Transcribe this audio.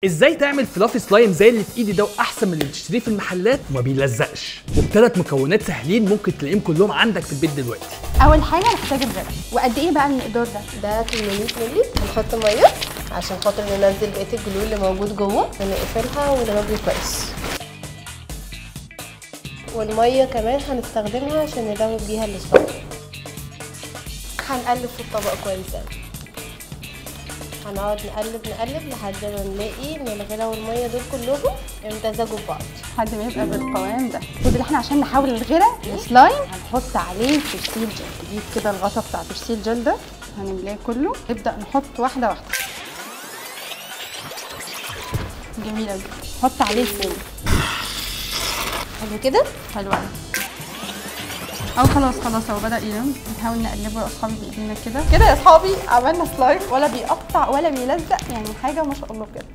ازاي تعمل فلافي سلايم زي اللي في ايدي ده واحسن من اللي بتشتريه في المحلات وما بيلزقش وبثلاث مكونات سهلين ممكن تلاقيهم كلهم عندك في البيت دلوقتي. اول حاجه هنحتاج الغرق. وقد ايه بقى المقدار ده 800 مللي. هنحط ميه عشان خاطر ننزل بقيه الجلو اللي موجود جوه ونقفلها ونربي كويس. والميه كمان هنستخدمها عشان ندوب بيها السلايم. هنقلب في الطبق كويس قوي. هنقعد نقلب لحد ما نلاقي ان الغلا والميه دول كلهم امتزجوا ببعض لحد ما يبقى بالقوام ده. المفروض احنا عشان نحول الغرق لسلايم هنحط عليه برسيل جل. نجيب كده الغطا بتاع برسيل جل ده هنملاه كله. نبدا نحط واحده واحده. جميل قوي. نحط عليه فوم. حلو كده. حلو قوي. او خلاص هو بدأ يلم. نحاول نقلبه يا اصحابي بايدينا كده يا اصحابي. عملنا سلايم ولا بيقطع ولا بيلزق، يعني حاجه ما شاء الله بجد.